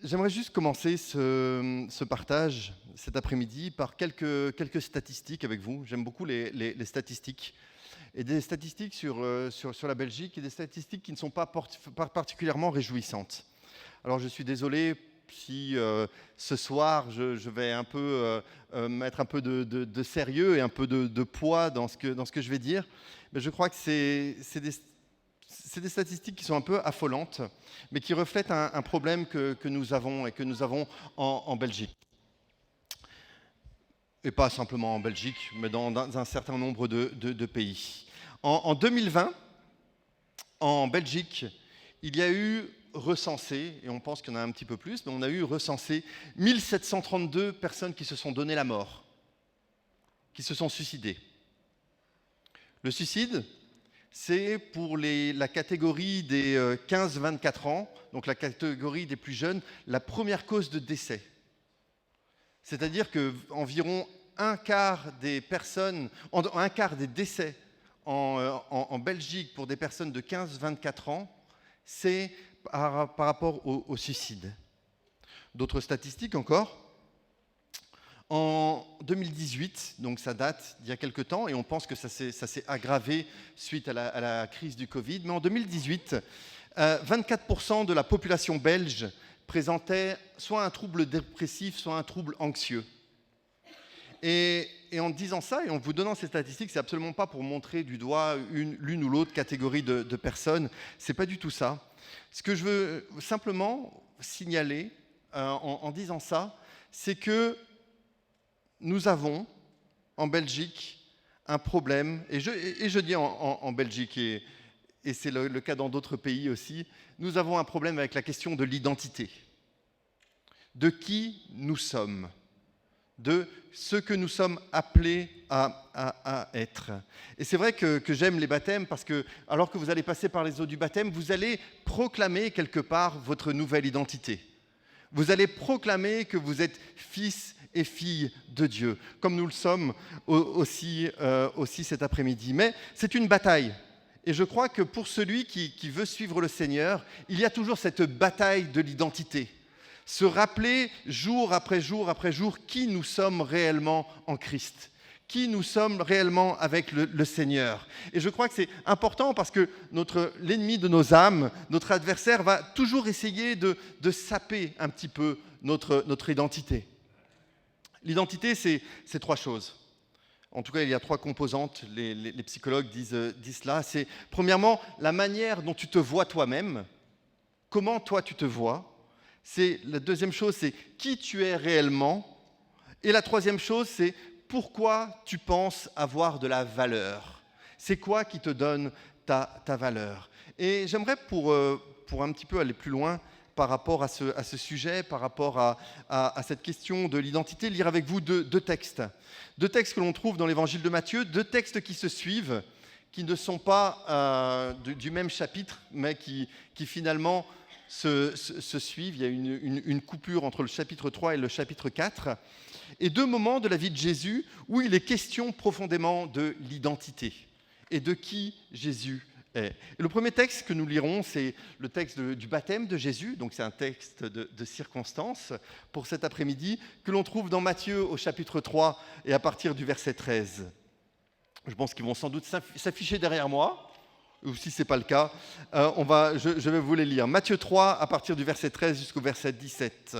J'aimerais juste commencer ce partage cet après-midi par quelques statistiques avec vous. J'aime beaucoup les statistiques. Et des statistiques sur la Belgique et des statistiques qui ne sont pas particulièrement réjouissantes. Alors je suis désolé si ce soir je vais un peu mettre un peu de sérieux et un peu de poids dans ce que je vais dire. Mais je crois que c'est des statistiques qui sont un peu affolantes, mais qui reflètent un problème que nous avons et que nous avons en Belgique. Et pas simplement en Belgique, mais dans un certain nombre de pays. En 2020, en Belgique, il y a eu recensé, et on pense qu'il y en a un petit peu plus, mais on a eu recensé 1732 personnes qui se sont donné la mort, qui se sont suicidées. Le suicide, c'est pour la catégorie des 15-24 ans, donc la catégorie des plus jeunes, la première cause de décès. C'est-à-dire qu'environ un quart des décès en Belgique pour des personnes de 15-24 ans, c'est par rapport au suicide. D'autres statistiques encore. En 2018, donc ça date d'il y a quelque temps, et on pense que ça s'est aggravé suite à la crise du Covid, mais en 2018, 24% de la population belge présentait soit un trouble dépressif, soit un trouble anxieux. Et en disant ça, et en vous donnant ces statistiques, c'est absolument pas pour montrer du doigt l'une ou l'autre catégorie de personnes, c'est pas du tout ça. Ce que je veux simplement signaler en disant ça, c'est que nous avons en Belgique un problème, et je dis en Belgique, et c'est le cas dans d'autres pays aussi, nous avons un problème avec la question de l'identité, de qui nous sommes, de ce que nous sommes appelés à être. Et c'est vrai que j'aime les baptêmes parce que, alors que vous allez passer par les eaux du baptême, vous allez proclamer quelque part votre nouvelle identité. Vous allez proclamer que vous êtes fils et filles de Dieu, comme nous le sommes aussi cet après-midi. Mais c'est une bataille. Et je crois que pour celui qui veut suivre le Seigneur, il y a toujours cette bataille de l'identité. Se rappeler jour après jour après jour qui nous sommes réellement en Christ, qui nous sommes réellement avec le Seigneur. Et je crois que c'est important parce que l'ennemi de nos âmes, notre adversaire, va toujours essayer de saper un petit peu notre identité. L'identité, c'est trois choses. En tout cas, il y a trois composantes, les psychologues disent cela. C'est premièrement la manière dont tu te vois toi-même, comment toi tu te vois. La deuxième chose, c'est qui tu es réellement. Et la troisième chose, c'est pourquoi tu penses avoir de la valeur. C'est quoi qui te donne ta valeur. Et j'aimerais, pour un petit peu aller plus loin par rapport à ce sujet, par rapport à cette question de l'identité, lire avec vous deux textes. Deux textes que l'on trouve dans l'évangile de Matthieu, deux textes qui se suivent, qui ne sont pas du même chapitre, mais qui finalement se suivent. Il y a une coupure entre le chapitre 3 et le chapitre 4. Et deux moments de la vie de Jésus où il est question profondément de l'identité et de qui Jésus est. Et le premier texte que nous lirons, c'est le texte du baptême de Jésus. Donc c'est un texte de circonstance pour cet après-midi que l'on trouve dans Matthieu au chapitre 3 et à partir du verset 13. Je pense qu'ils vont sans doute s'afficher derrière moi. Ou si ce n'est pas le cas, je vais vous les lire. Matthieu 3, à partir du verset 13 jusqu'au verset 17.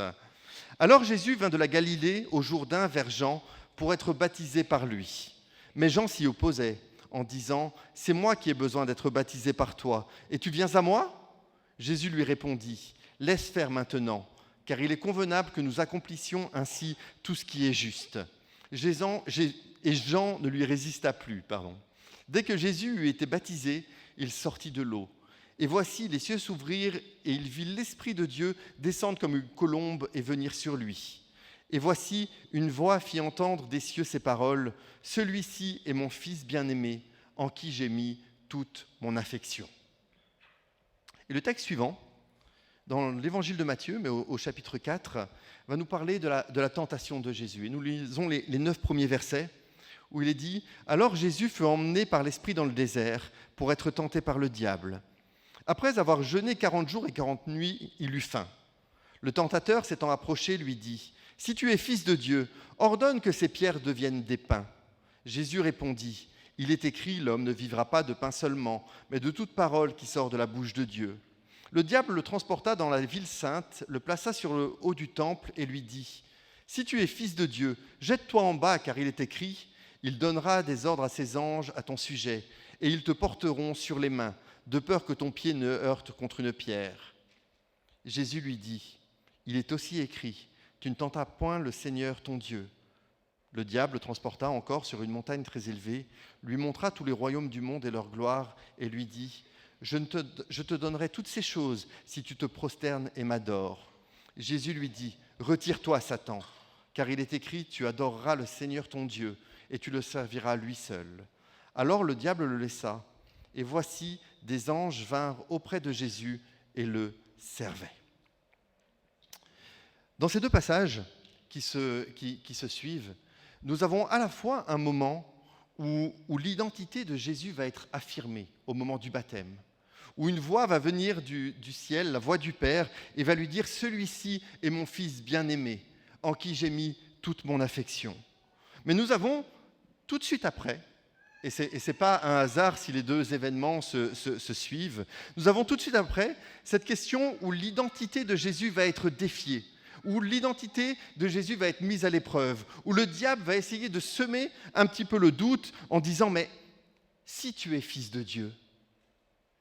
Alors Jésus vint de la Galilée au Jourdain vers Jean pour être baptisé par lui. Mais Jean s'y opposait en disant « C'est moi qui ai besoin d'être baptisé par toi, et tu viens à moi ?» Jésus lui répondit « Laisse faire maintenant, car il est convenable que nous accomplissions ainsi tout ce qui est juste. » Et Jean ne lui résista plus. Dès que Jésus eut été baptisé, il sortit de l'eau. Et voici, les cieux s'ouvrirent, et il vit l'Esprit de Dieu descendre comme une colombe et venir sur lui. Et voici, une voix fit entendre des cieux ces paroles, « Celui-ci est mon Fils bien-aimé, en qui j'ai mis toute mon affection. » Et le texte suivant, dans l'évangile de Matthieu, mais au chapitre 4, va nous parler de la tentation de Jésus. Et nous lisons les 9 premiers versets, où il est dit « Alors Jésus fut emmené par l'Esprit dans le désert pour être tenté par le diable. Après avoir jeûné 40 jours et 40 nuits, il eut faim. Le tentateur, s'étant approché, lui dit : « Si tu es fils de Dieu, ordonne que ces pierres deviennent des pains. » Jésus répondit : « Il est écrit, l'homme ne vivra pas de pain seulement, mais de toute parole qui sort de la bouche de Dieu. » Le diable le transporta dans la ville sainte, le plaça sur le haut du temple et lui dit : « Si tu es fils de Dieu, jette-toi en bas, car il est écrit, il donnera des ordres à ses anges à ton sujet, et ils te porteront sur les mains, de peur que ton pied ne heurte contre une pierre. » Jésus lui dit : « Il est aussi écrit, tu ne tenteras point le Seigneur ton Dieu. » Le diable le transporta encore sur une montagne très élevée, lui montra tous les royaumes du monde et leur gloire, et lui dit : « Je te donnerai toutes ces choses si tu te prosternes et m'adores. » Jésus lui dit : « Retire-toi, Satan, car il est écrit, tu adoreras le Seigneur ton Dieu, et tu le serviras lui seul. » Alors le diable le laissa, et voici, des anges vinrent auprès de Jésus et le servaient. Dans ces deux passages qui se suivent, nous avons à la fois un moment où l'identité de Jésus va être affirmée au moment du baptême, où une voix va venir du ciel, la voix du Père, et va lui dire : « Celui-ci est mon Fils bien-aimé, en qui j'ai mis toute mon affection. » Mais nous avons tout de suite après, et ce n'est pas un hasard si les deux événements se suivent, nous avons tout de suite après cette question où l'identité de Jésus va être défiée, où l'identité de Jésus va être mise à l'épreuve, où le diable va essayer de semer un petit peu le doute en disant : « Mais si tu es fils de Dieu,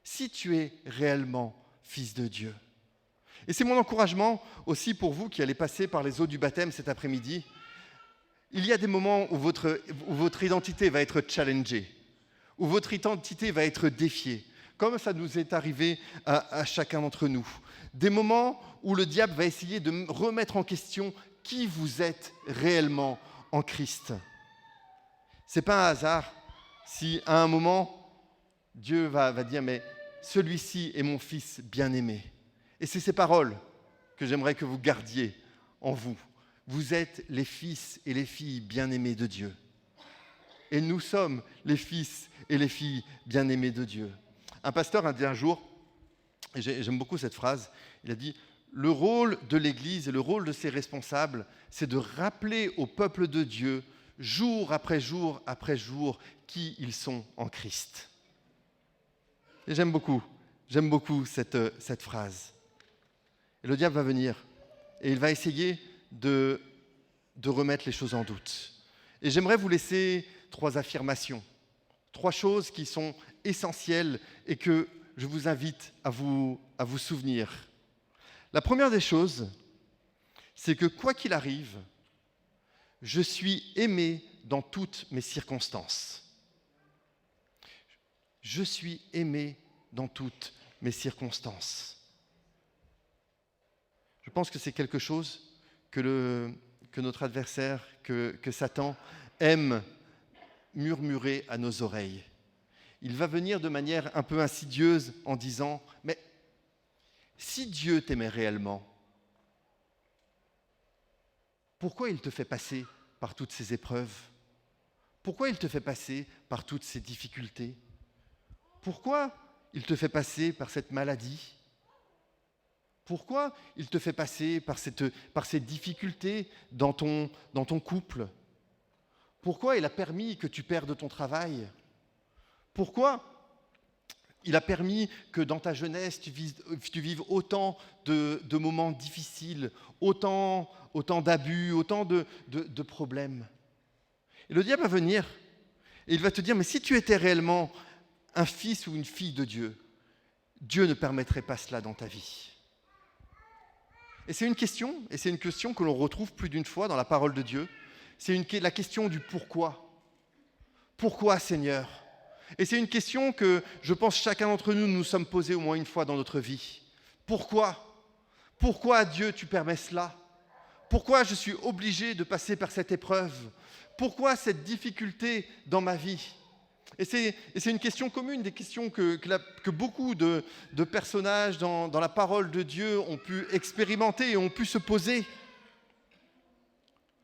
si tu es réellement fils de Dieu. » Et c'est mon encouragement aussi pour vous qui allez passer par les eaux du baptême cet après-midi. Il y a des moments où votre identité va être challengée, où votre identité va être défiée, comme ça nous est arrivé à chacun d'entre nous. Des moments où le diable va essayer de remettre en question qui vous êtes réellement en Christ. Ce n'est pas un hasard si à un moment, Dieu va dire : « Mais celui-ci est mon Fils bien-aimé. » Et c'est ces paroles que j'aimerais que vous gardiez en vous. Vous êtes les fils et les filles bien-aimés de Dieu. Et nous sommes les fils et les filles bien-aimés de Dieu. Un pasteur a dit un jour, et j'aime beaucoup cette phrase, il a dit : « Le rôle de l'Église et le rôle de ses responsables, c'est de rappeler au peuple de Dieu, jour après jour, qui ils sont en Christ. » Et j'aime beaucoup cette phrase. Et le diable va venir, et il va essayer de remettre les choses en doute. Et j'aimerais vous laisser 3 affirmations, 3 choses qui sont essentielles et que je vous invite à vous souvenir. La première des choses, c'est que quoi qu'il arrive, je suis aimé dans toutes mes circonstances. Je suis aimé dans toutes mes circonstances. Je pense que c'est quelque chose que notre adversaire, que Satan aime murmurer à nos oreilles. Il va venir de manière un peu insidieuse en disant : « Mais si Dieu t'aimait réellement, pourquoi il te fait passer par toutes ces épreuves ? Pourquoi il te fait passer par toutes ces difficultés ? Pourquoi il te fait passer par cette maladie ? Pourquoi il te fait passer par ces difficultés dans ton couple ? Pourquoi il a permis que tu perdes ton travail ? Pourquoi il a permis que dans ta jeunesse, tu vives autant de moments difficiles, autant d'abus, autant de problèmes ? Et le diable va venir et il va te dire : « Mais si tu étais réellement un fils ou une fille de Dieu, Dieu ne permettrait pas cela dans ta vie. » Et c'est une question que l'on retrouve plus d'une fois dans la parole de Dieu. C'est la question du pourquoi. Pourquoi, Seigneur ? Et c'est une question que je pense chacun d'entre nous nous sommes posés au moins une fois dans notre vie. Pourquoi ? Pourquoi, Dieu, tu permets cela ? Pourquoi je suis obligé de passer par cette épreuve ? Pourquoi cette difficulté dans ma vie ? Et c'est une question commune, des questions que beaucoup de personnages dans la parole de Dieu ont pu expérimenter et ont pu se poser.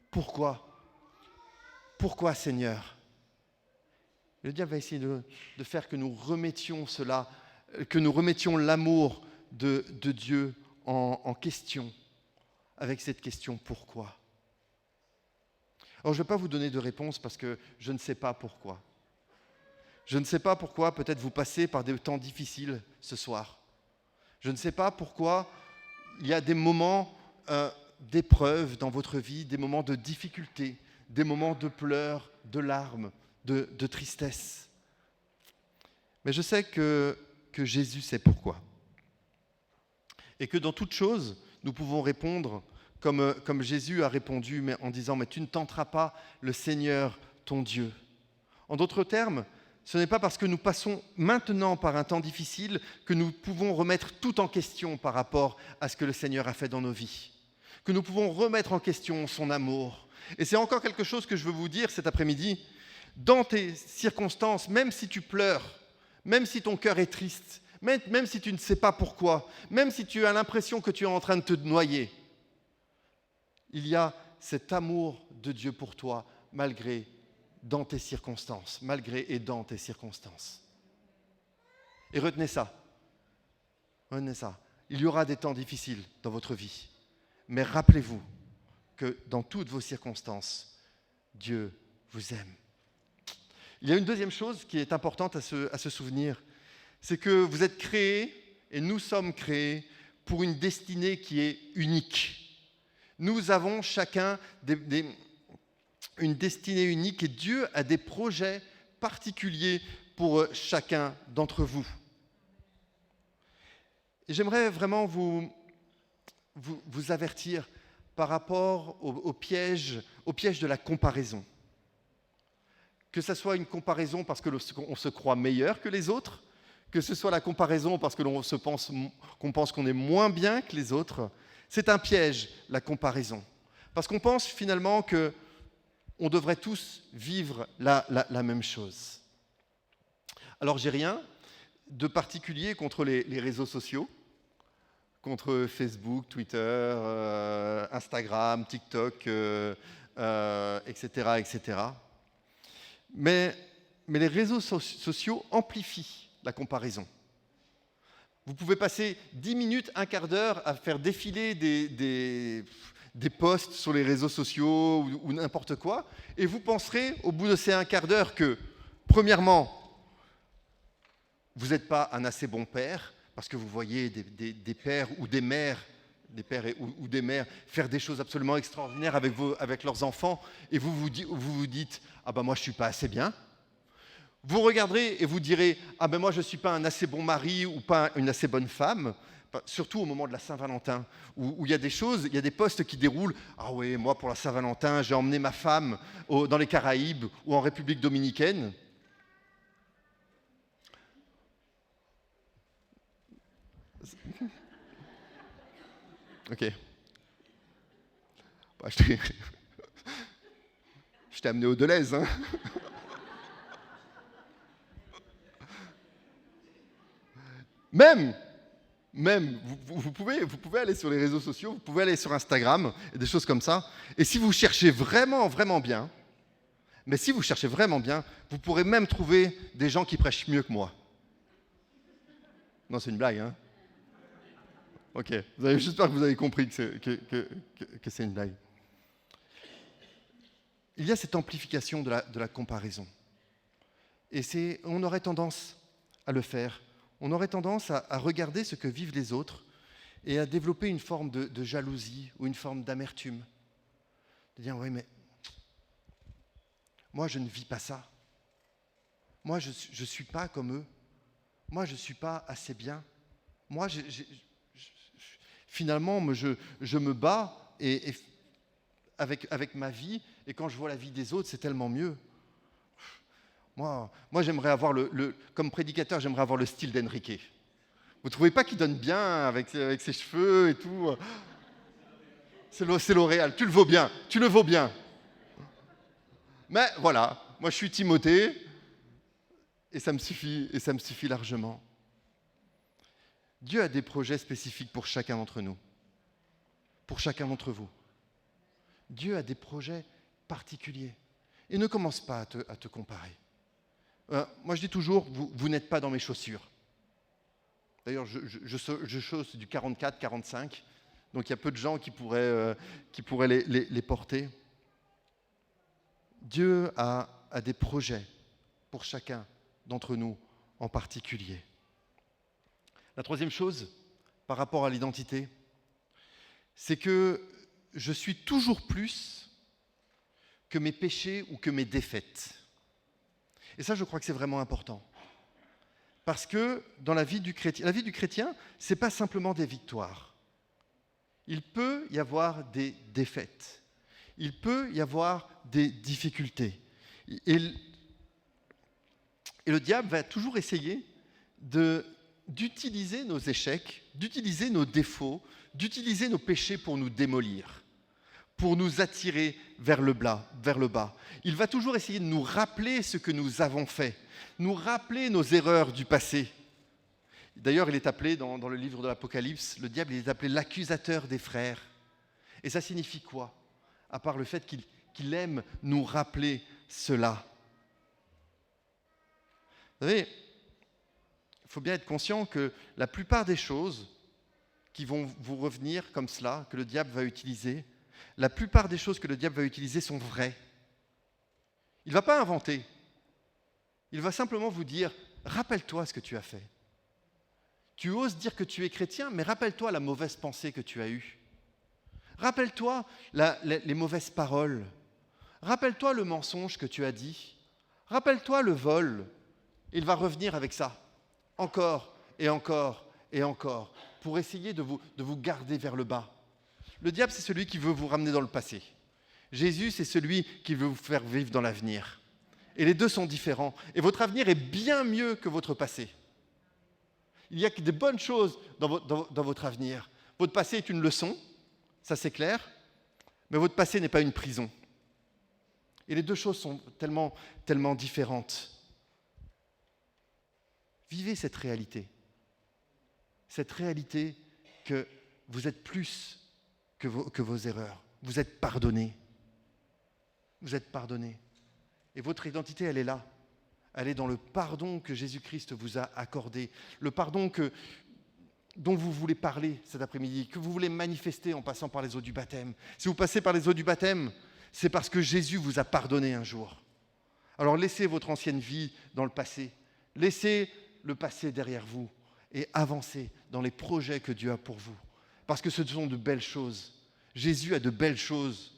Pourquoi ? Pourquoi, Seigneur ? Le diable va essayer de faire que nous remettions cela, que nous remettions l'amour de Dieu en question. avec cette question « Pourquoi ?» Alors, je ne vais pas vous donner de réponse parce que je ne sais pas pourquoi. Je ne sais pas pourquoi peut-être vous passez par des temps difficiles ce soir. Je ne sais pas pourquoi il y a des moments d'épreuve dans votre vie, des moments de difficulté, des moments de pleurs, de larmes, de tristesse. Mais je sais que Jésus sait pourquoi. Et que dans toute chose, nous pouvons répondre comme Jésus a répondu, mais en disant « Mais tu ne tenteras pas le Seigneur, ton Dieu ». En d'autres termes, ce n'est pas parce que nous passons maintenant par un temps difficile que nous pouvons remettre tout en question par rapport à ce que le Seigneur a fait dans nos vies. Que nous pouvons remettre en question son amour. Et c'est encore quelque chose que je veux vous dire cet après-midi. Dans tes circonstances, même si tu pleures, même si ton cœur est triste, même si tu ne sais pas pourquoi, même si tu as l'impression que tu es en train de te noyer, il y a cet amour de Dieu pour toi, malgré dans tes circonstances, malgré et dans tes circonstances. Et retenez ça. Retenez ça. Il y aura des temps difficiles dans votre vie, mais rappelez-vous que dans toutes vos circonstances, Dieu vous aime. Il y a une deuxième chose qui est importante à se souvenir, c'est que vous êtes créés, et nous sommes créés, pour une destinée qui est unique. Nous avons chacun une destinée unique et Dieu a des projets particuliers pour chacun d'entre vous. Et j'aimerais vraiment vous avertir par rapport au piège de la comparaison. Que ce soit une comparaison parce qu'on se croit meilleur que les autres, que ce soit la comparaison parce qu'on pense qu'on est moins bien que les autres, c'est un piège, la comparaison. Parce qu'on pense finalement qu'on devrait tous vivre la même chose. Alors, j'ai rien de particulier contre les réseaux sociaux, contre Facebook, Twitter, Instagram, TikTok, etc., etc. Mais les réseaux sociaux amplifient la comparaison. Vous pouvez passer 10 minutes, un quart d'heure à faire défiler des posts sur les réseaux sociaux ou n'importe quoi, et vous penserez, au bout de ces un quart d'heure, que, premièrement, vous n'êtes pas un assez bon père, parce que vous voyez des pères ou des mères, ou des mères faire des choses absolument extraordinaires avec leurs enfants, et vous vous dites « Ah ben moi je ne suis pas assez bien ». Vous regarderez et vous direz « Ah ben moi je ne suis pas un assez bon mari ou pas une assez bonne femme », surtout au moment de la Saint-Valentin, où il y a des choses, il y a des posts qui déroulent « Ah oui, moi pour la Saint-Valentin, j'ai emmené ma femme dans les Caraïbes ou en République dominicaine ». Ok. Bah, je t'ai amené au Deleuze, hein. Même, vous pouvez aller sur les réseaux sociaux, vous pouvez aller sur Instagram, et des choses comme ça. Et si vous cherchez vraiment, vraiment bien, vous pourrez même trouver des gens qui prêchent mieux que moi. Non, c'est une blague, hein. Ok, j'espère que vous avez compris que c'est une blague. Il y a cette amplification de la comparaison. Et on aurait tendance à le faire. On aurait tendance à regarder ce que vivent les autres et à développer une forme de jalousie ou une forme d'amertume. De dire, oui, mais moi, je ne vis pas ça. Moi, je ne suis pas comme eux. Moi, je ne suis pas assez bien. Moi, finalement, je me bats avec ma vie, et quand je vois la vie des autres, c'est tellement mieux. Moi, j'aimerais avoir comme prédicateur, j'aimerais avoir le style d'Enrique. Vous ne trouvez pas qu'il donne bien avec ses cheveux et tout? C'est L'Oréal, tu le vaux bien. Mais voilà, moi je suis Timothée, et ça me suffit largement. Dieu a des projets spécifiques pour chacun d'entre nous, pour chacun d'entre vous. Dieu a des projets particuliers. Et ne commence pas à te comparer. Moi, je dis toujours, vous n'êtes pas dans mes chaussures. D'ailleurs, je chausse du 44, 45. Donc il y a peu de gens qui pourraient les porter. Dieu a des projets pour chacun d'entre nous en particulier. La troisième chose, par rapport à l'identité, c'est que je suis toujours plus que mes péchés ou que mes défaites. Et ça, je crois que c'est vraiment important. Parce que dans la vie du chrétien, ce n'est pas simplement des victoires. Il peut y avoir des défaites. Il peut y avoir des difficultés. Et le diable va toujours essayer d'utiliser nos échecs, d'utiliser nos défauts, d'utiliser nos péchés pour nous démolir, pour nous attirer vers le bas. Il va toujours essayer de nous rappeler ce que nous avons fait, nous rappeler nos erreurs du passé. D'ailleurs, il est appelé, dans le livre de l'Apocalypse, le diable il est appelé l'accusateur des frères. Et ça signifie quoi? À part le fait qu'il aime nous rappeler cela. Vous savez, il faut bien être conscient que la plupart des choses qui vont vous revenir comme cela, que le diable va utiliser, la plupart des choses que le diable va utiliser sont vraies. Il ne va pas inventer. Il va simplement vous dire, rappelle-toi ce que tu as fait. Tu oses dire que tu es chrétien, mais rappelle-toi la mauvaise pensée que tu as eue. Rappelle-toi les mauvaises paroles. Rappelle-toi le mensonge que tu as dit. Rappelle-toi le vol. Il va revenir avec ça, encore et encore et encore, pour essayer de vous garder vers le bas. Le diable, c'est celui qui veut vous ramener dans le passé. Jésus, c'est celui qui veut vous faire vivre dans l'avenir. Et les deux sont différents. Et votre avenir est bien mieux que votre passé. Il y a que des bonnes choses dans votre avenir. Votre passé est une leçon, ça c'est clair, mais votre passé n'est pas une prison. Et les deux choses sont tellement, tellement différentes. Vivez cette réalité que vous êtes plus que vos erreurs. Vous êtes pardonnés. Vous êtes pardonnés. Et votre identité, elle est là. Elle est dans le pardon que Jésus-Christ vous a accordé. Le pardon dont vous voulez parler cet après-midi, que vous voulez manifester en passant par les eaux du baptême. Si vous passez par les eaux du baptême, c'est parce que Jésus vous a pardonné un jour. Alors laissez votre ancienne vie dans le passé. Laissez le passé derrière vous et avancez dans les projets que Dieu a pour vous. Parce que ce sont de belles choses. Jésus a de belles choses.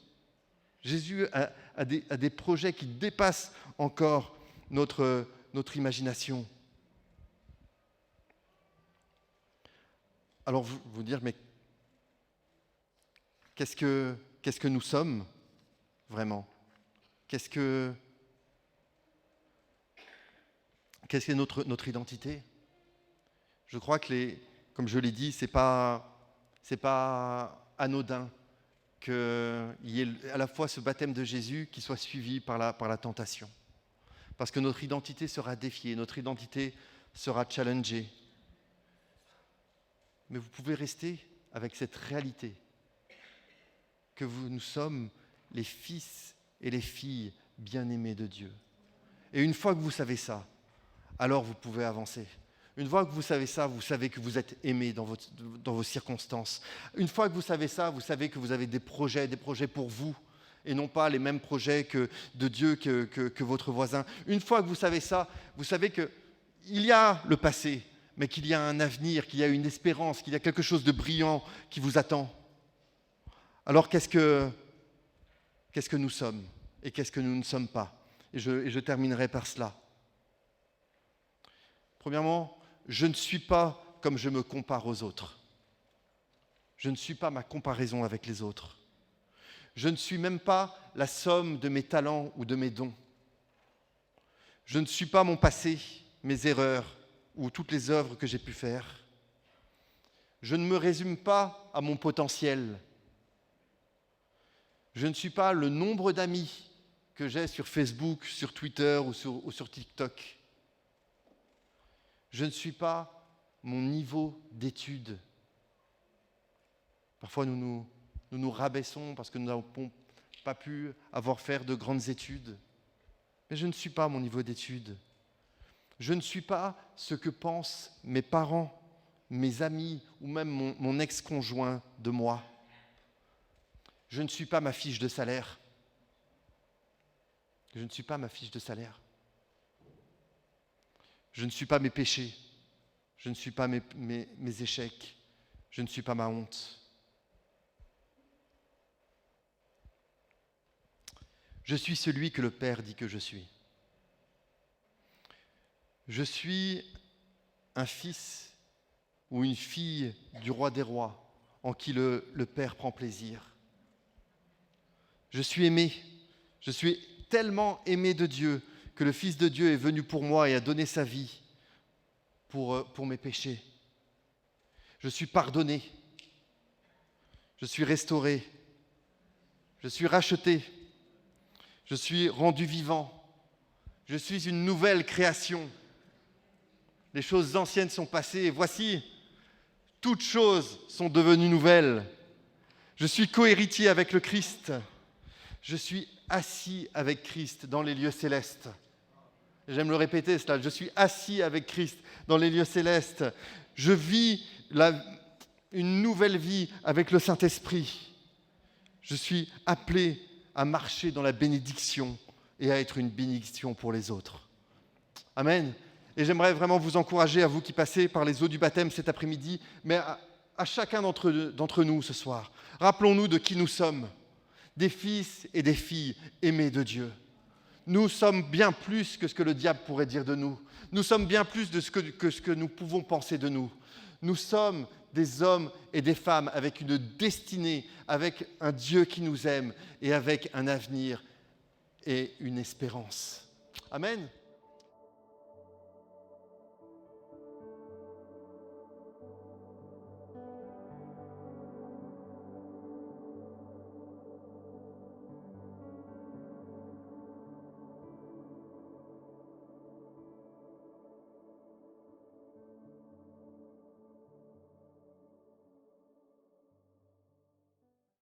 Jésus a des projets qui dépassent encore notre imagination. Alors vous dire, mais qu'est-ce que nous sommes vraiment? Qu'est-ce que notre identité? Je crois que comme je l'ai dit, c'est pas anodin qu'il y ait à la fois ce baptême de Jésus qui soit suivi par la tentation. Parce que notre identité sera défiée, notre identité sera challengée. Mais vous pouvez rester avec cette réalité que nous sommes les fils et les filles bien-aimés de Dieu. Et une fois que vous savez ça, alors vous pouvez avancer. Une fois que vous savez ça, vous savez que vous êtes aimé dans vos circonstances. Une fois que vous savez ça, vous savez que vous avez des projets pour vous, et non pas les mêmes projets de Dieu que votre voisin. Une fois que vous savez ça, vous savez qu'il y a le passé, mais qu'il y a un avenir, qu'il y a une espérance, qu'il y a quelque chose de brillant qui vous attend. Alors qu'est-ce que nous sommes et qu'est-ce que nous ne sommes pas? Et je terminerai par cela. Premièrement, je ne suis pas comme je me compare aux autres. Je ne suis pas ma comparaison avec les autres. Je ne suis même pas la somme de mes talents ou de mes dons. Je ne suis pas mon passé, mes erreurs ou toutes les œuvres que j'ai pu faire. Je ne me résume pas à mon potentiel. Je ne suis pas le nombre d'amis que j'ai sur Facebook, sur Twitter ou sur TikTok. Je ne suis pas mon niveau d'études. Parfois, nous nous rabaissons parce que nous n'avons pas pu faire de grandes études. Mais je ne suis pas mon niveau d'études. Je ne suis pas ce que pensent mes parents mes amis ou même mon ex-conjoint de moi. Je ne suis pas ma fiche de salaire. Je ne suis pas ma fiche de salaire. Je ne suis pas mes péchés. Je ne suis pas mes échecs. Je ne suis pas ma honte. Je suis celui que le Père dit que je suis. Je suis un fils ou une fille du roi des rois en qui le Père prend plaisir. Je suis aimé. Je suis tellement aimé de Dieu que le Fils de Dieu est venu pour moi et a donné sa vie pour mes péchés. Je suis pardonné. Je suis restauré. Je suis racheté. Je suis rendu vivant. Je suis une nouvelle création. Les choses anciennes sont passées et voici, toutes choses sont devenues nouvelles. Je suis cohéritier avec le Christ. Je suis assis avec Christ dans les lieux célestes. J'aime le répéter cela. Je suis assis avec Christ dans les lieux célestes. Je vis une nouvelle vie avec le Saint-Esprit. Je suis appelé à marcher dans la bénédiction et à être une bénédiction pour les autres. Amen. Et j'aimerais vraiment vous encourager, à vous qui passez par les eaux du baptême cet après-midi, mais à chacun d'entre nous ce soir. Rappelons-nous de qui nous sommes, des fils et des filles aimés de Dieu. Nous sommes bien plus que ce que le diable pourrait dire de nous. Nous sommes bien plus que ce que nous pouvons penser de nous. Nous sommes des hommes et des femmes avec une destinée, avec un Dieu qui nous aime et avec un avenir et une espérance. Amen.